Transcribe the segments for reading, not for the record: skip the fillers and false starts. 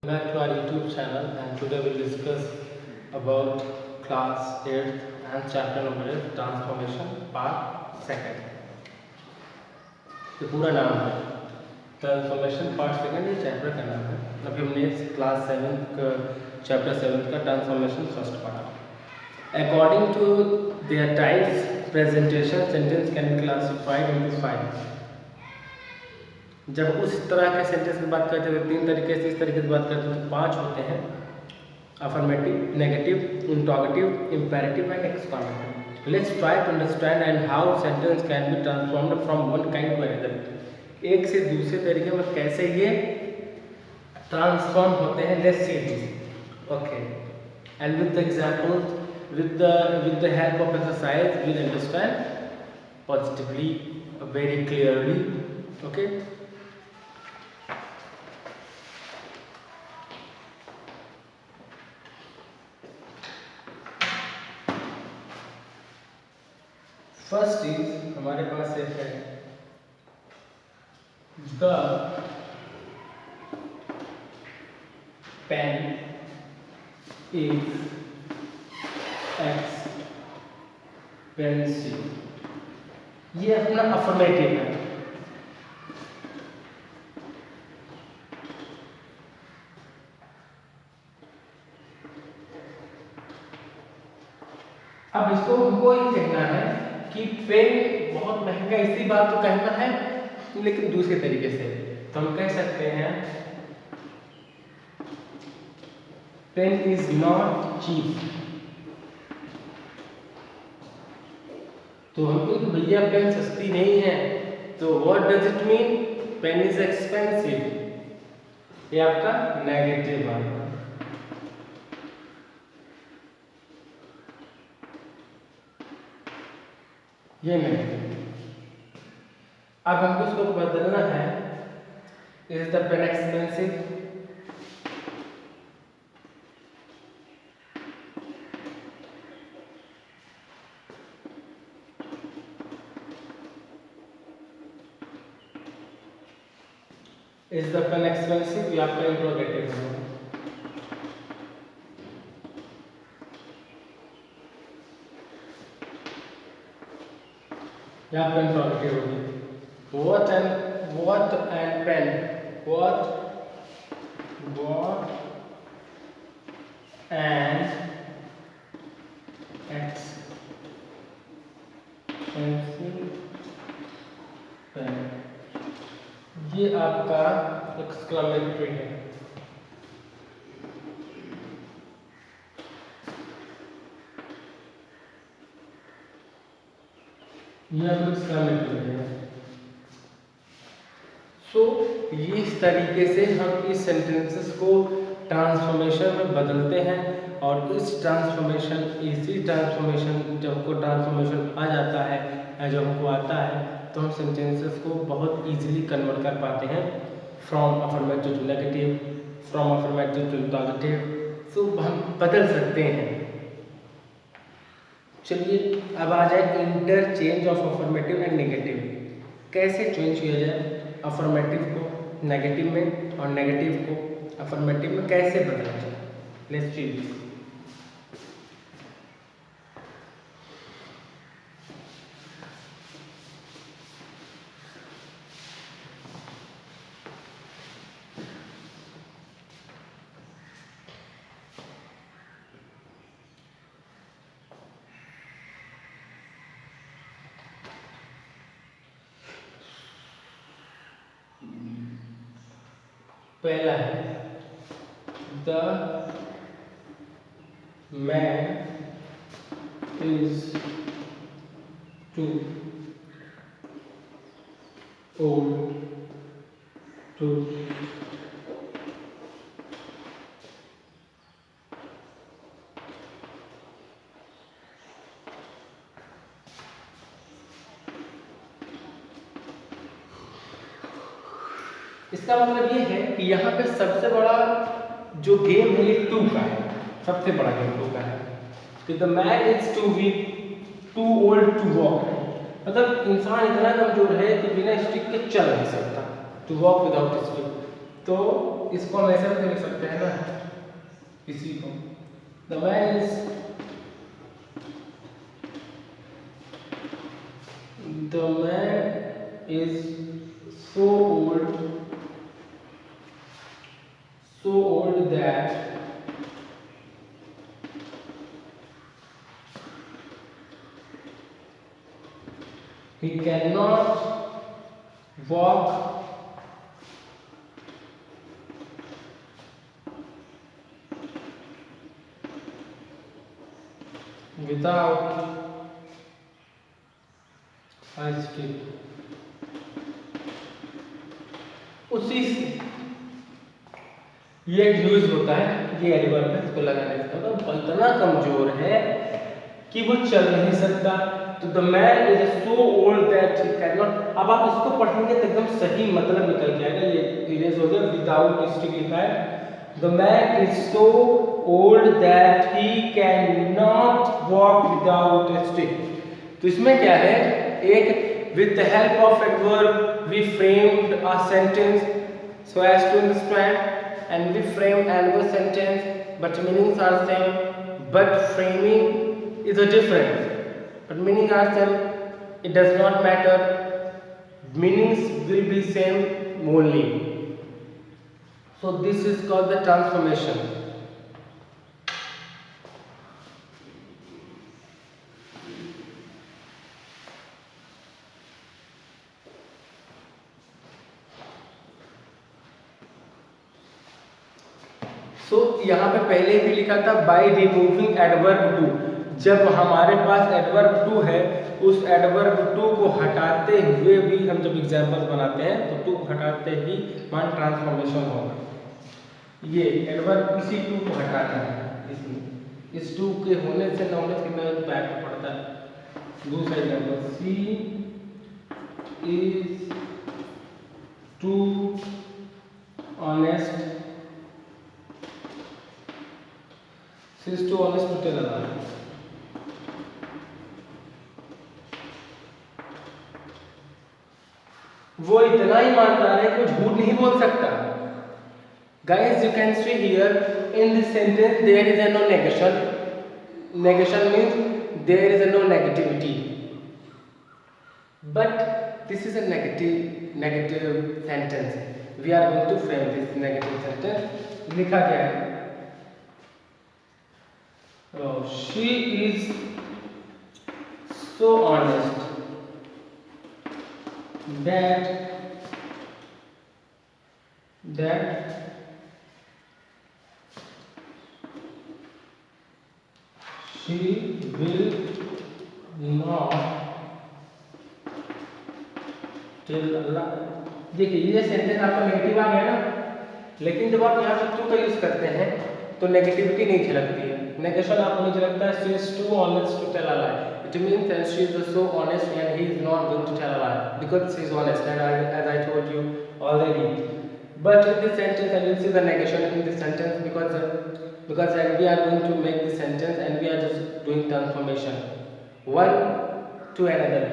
Back to our YouTube channel, and today we'll discuss about class 8th and chapter number 8 transformation part 2. ये पूरा नाम है transformation part 2, ये chapter का नाम है। अभी हमने क्लास 7 का चैप्टर 7 का ट्रांसफॉर्मेशन फर्स्ट पढ़ा। According to their types presentation sentence can be classified into 5। जब उस तरह के सेंटेंस की बात करते हैं तो 3 तरीके से, इस तरीके से बात करते हैं तो 5 होते हैं: affirmative, negative, interrogative, imperative and exclamative. Let's try to understand and how sentence can be transformed from one kind to another. एक से दूसरे तरीके में कैसे ये ट्रांसफॉर्म होते हैं, let's see this. Okay, and with the examples, with the help of exercise, we'll understand positively, very clearly. Okay. First is हमारे पास एक है द पेन इज एक्सपेंसिव। ये अपना अफर्मेटिव है। अब इसको हमको ये कहना है कि पेन बहुत महंगा, इसी बात तो कहना है, लेकिन दूसरे तरीके से तो हम कह सकते हैं पेन इज नॉट चीप। तो हम कहें कि भैया पेन सस्ती नहीं है, तो what does it mean? Pen is expensive. ये आपका नेगेटिव है। ये नेगेटिव। अब हमको इसको बदलना है, is the pen expensive? Is the pen expensive? ये आपका इंट्रोगेटिव है। यहाँ पेन इंट्रोगेटिव होगी। What and pen? What and expensive pen? ये आपका एक्सक्लेमेटरी है। ये आपका एक्सक्लेमेटरी है। सो ये इस तरीके से हम इस सेंटेंसेस को ट्रांसफॉर्मेशन में बदलते हैं, और इसी ट्रांसफॉर्मेशन जब हमको ट्रांसफॉर्मेशन आ जाता है या जब हमको आता है तो हम सेंटेंसेस को बहुत इजीली कन्वर्ट कर पाते हैं from affirmative to negative, from affirmative to interrogative. So हम बदल सकते हैं। चलिए अब आ जाए interchange of affirmative and negative. कैसे चेंज किया जाए अफर्मेटिव को नेगेटिव में और नेगेटिव को अफर्मेटिव में कैसे बदला जाए? Let's see this. पहला है the man is too old to इसका मतलब ये है कि यहाँ पे सबसे बड़ा जो गेम है ये टू का है। सबसे बड़ा गेम टू का है कि the man is too weak too old to walk. मतलब इंसान इतना कमजोर है कि बिना स्टिक के चल नहीं सकता, टू वॉक विदाउट स्टिक। तो इसको हम ऐसे भी तो लिख सकते हैं ना, इसी को the man is so old that he cannot walk without a stick. उसी ये यूज होता है, ये एडवर्ब है, इसको लगाने से मतलब इतना कमजोर है कि वो चल नहीं सकता। तो the man is so old that he can not. अब आप इसको पढ़ेंगे तो एकदम सही मतलब निकल के आएगा। ये इरेज हो गया, विदाउट स्टिक लिखा है। The man is so old that he can not walk without A stick. तो इसमें क्या है, एक with the help of adverb we framed a sentence so as to understand, and we framed another sentence but meanings are same, but framing is a difference, but meaning are same. It does not matter, meanings will be same only. So this is called the transformation. तो यहाँ पे पहले भी लिखा था by removing adverb to. जब हमारे पास adverb to है, उस एडवर्ब टू को हटाते हुए भी हम जब एग्जाम्पल बनाते हैं तो टू हटाते ही मान ट्रांसफॉर्मेशन होगा। ये एडवर्ब इसी टू को हटाना है, इसमें इस टू के होने से न होने कितना इम्पैक्ट पड़ता है। दूसरा example, she is too honest, she is too honest to tell a lie. वो इतना ईमानदार है कि झूठ नहीं बोल सकता। Guys, you can see here in this sentence there is a no negation. Negation means there is a no negativity. But this is a negative sentence. We are going to frame this negative sentence. लिखा गया है, she is so honest that she will not tell a lie. देखिए ये sentence आपका negative आ गया ना, लेकिन जब आप यहाँ पे टू का यूज करते हैं तो नेगेटिविटी नहीं झलकती है, नेगेशन आपको नहीं झलकता है। She is too honest to tell a lie. It means that she is so honest and he is not going to tell a lie because she is honest, and as I told you already. But in this sentence, and you see the negation in this sentence because we are going to make this sentence and we are just doing transformation one to another.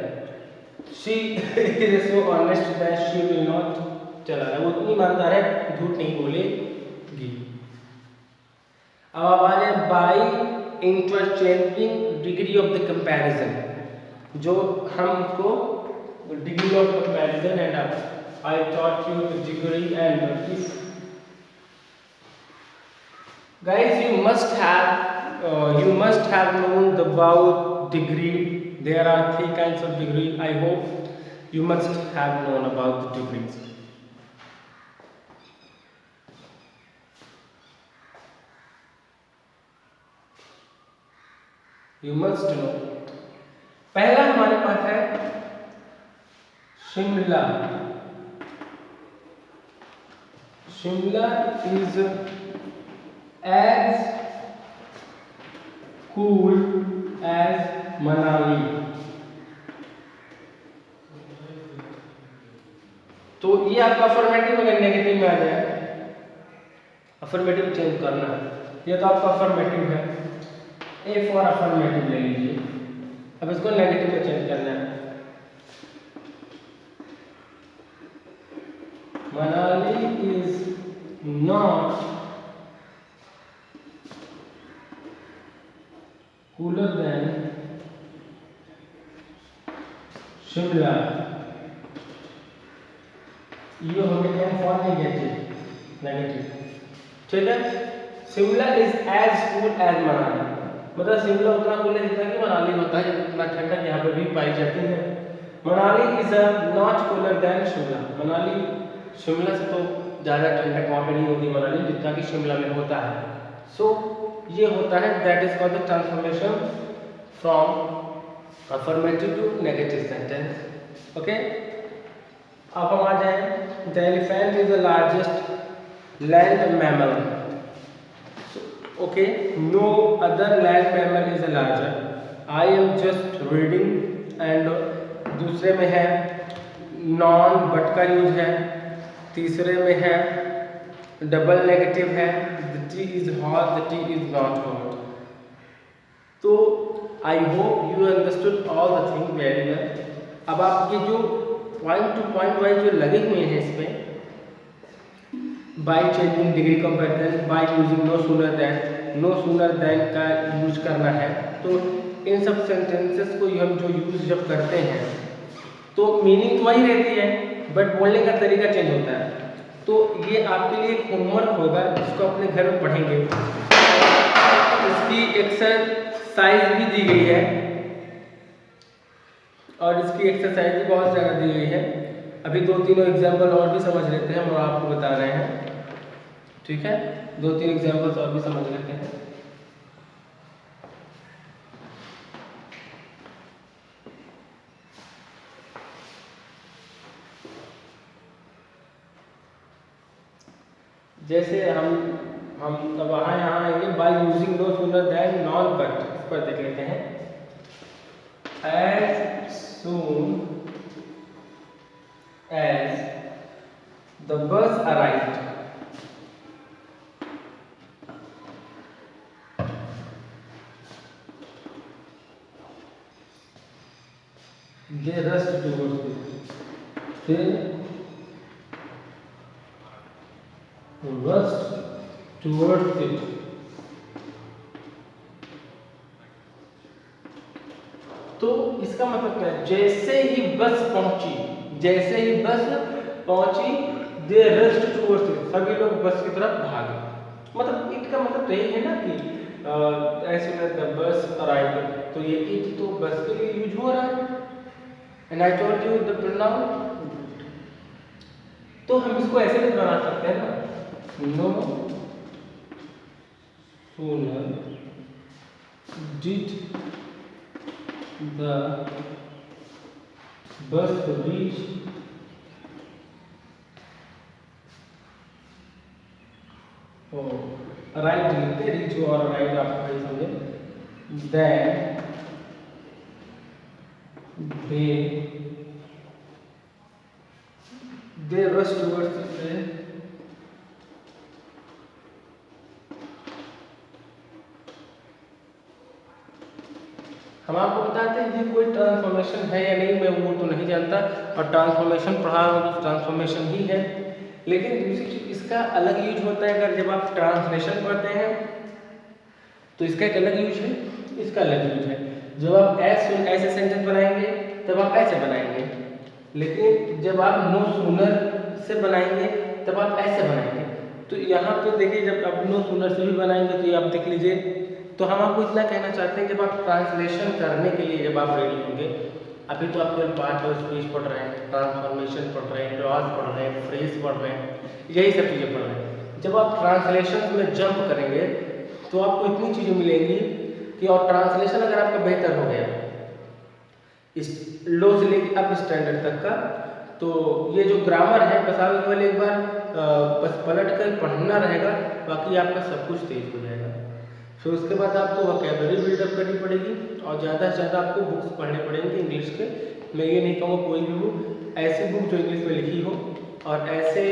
She is so honest that she will not tell a lie. वो इतनी ईमानदार है, झूठ नहीं बोलेगी। अब आप आ जाए by interchanging degree of the comparison, जो हम उसको degree of comparison and I taught you the degree and if guys you must have known about degree. There are 3 kinds of degree. I hope you must have known about the degrees. You must know. पहला हमारे पास है Shimla. Shimla is as cool as Manali. तो ये आपका affirmative अगर negative में आ जाए, affirmative change करना है, ये तो आपका अफर्मेटिव है, ए फॉर अफर्मेटिव ले लीजिए। अब इसको नेगेटिव में चेंज करना है, Manali is not cooler than Shimla, ये हो गया फॉर नेगेटिव। ठीक है, Shimla is as cool as Manali, मतलब शिमला उतना कूल है जितना कि मनाली होता है, जितना ठंडक यहाँ पे भी पाई जाती है। Manali is not cooler than Shimla, Manali Shimla से तो ज़्यादा ठंडक वहाँ पे नहीं होती मनाली जितना कि शिमला में होता है। सो ये होता है, that is called the transformation from affirmative to negative sentence. Okay, अब हम आ जाए, the elephant is the largest land mammal. Okay, no other land mammal is larger. I am just reading, and दूसरे में है नॉन बट का use है, तीसरे में है डबल नेगेटिव है, the tea is hot, the tea is not hot. तो I hope you understood all the thing very well. अब आपके जो पॉइंट टू पॉइंट वाइज जो लगे हुए हैं इसमें, by changing degree comparison, by using no sooner than का यूज करना है, तो इन सब सेंटेंसेस को हम जो यूज जब करते हैं तो मीनिंग तो वही रहती है बट बोलने का तरीका चेंज होता है। तो ये आपके लिए एक होमवर्क होगा जिसको अपने घर में पढ़ेंगे। इसकी एक्सरसाइज भी दी गई है और इसकी एक्सरसाइज भी बहुत ज़्यादा दी गई है। अभी 2-3 एग्जाम्पल और भी समझ लेते हैं, हम आपको बता रहे हैं। ठीक है, 2-3 एग्जाम्पल्स और भी समझ लेते हैं। जैसे हम अब यहाँ आएंगे, by using no sooner than none but, इस पर देख लेते हैं। As soon as the bus arrived, they rushed towards it. They rushed towards it. तो इसका मतलब क्या है? जैसे ही बस पहुंची, they rushed towards it, सभी लोग बस की तरफ भागे। मतलब इट का मतलब तो यही है ना कि as soon as the bus arrived, तो ये इट तो बस के लिए यूज हो रहा है। And I told you the pronoun, तो हम इसको ऐसे भी बना सकते हैं ना, no sooner did the bus reach right लिखते, रीच और राइट आप कहीं समझे, then they rush towards the train, हम आपको बताते हैं ये कोई ट्रांसफॉर्मेशन है या नहीं, मैं वो तो नहीं जानता, और ट्रांसफॉर्मेशन पढ़ा रहा हूँ तो ट्रांसफॉर्मेशन ही है। लेकिन दूसरी चीज़, इसका अलग यूज होता है। अगर जब आप ट्रांसलेशन पढ़ते हैं तो इसका एक अलग यूज है, इसका अलग यूज है। जब आप ऐसे सेंटेंस बनाएंगे तब आप ऐसे बनाएंगे, लेकिन जब आप नो सूनर से बनाएंगे तब आप ऐसे बनाएंगे। तो यहाँ पे देखिए, जब आप नो सूनर से भी बनाएंगे तो ये आप देख लीजिए। तो हम आपको इतना कहना चाहते हैं, जब आप ट्रांसलेशन करने के लिए जब आप रेडी होंगे, अभी तो आप केवल पार्ट ऑफ स्पीच पढ़ रहे हैं, ट्रांसफॉर्मेशन पढ़ रहे हैं, क्लॉज पढ़ रहे हैं, फ्रेज पढ़ रहे हैं, यही सब चीज़ें पढ़ रहे हैं। जब आप ट्रांसलेशन में जंप करेंगे तो आपको इतनी चीज़ें मिलेंगी कि, और ट्रांसलेशन अगर आपका बेहतर हो गया इस लो से लेकर अप स्टैंडर्ड तक का, तो ये जो ग्रामर है बस आप केवल एक बार बस पलट कर पढ़ना रहेगा, बाकी आपका सब कुछ तेज हो जाएगा। फिर उसके बाद आपको वोकैबुलरी बिल्डअप करनी पड़ेगी और ज़्यादा से ज़्यादा आपको बुक्स पढ़ने पड़ेंगे इंग्लिश के। मैं ये नहीं कहूँगा कोई भी बुक, ऐसी बुक जो इंग्लिश में लिखी हो और ऐसे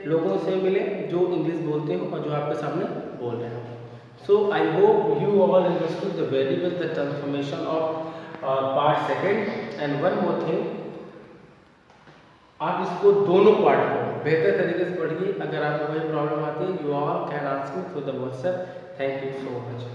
लोगों से मिले जो इंग्लिश बोलते हो और जो आपके सामने बोल रहे हो। So I hope you all understood the very well the transformation of part second. And one more thing, आप इसको दोनों पार्ट को बेहतर तरीके से पढ़िए। अगर आपको कोई प्रॉब्लम आती है, you all can ask me through the WhatsApp. Thank you so much.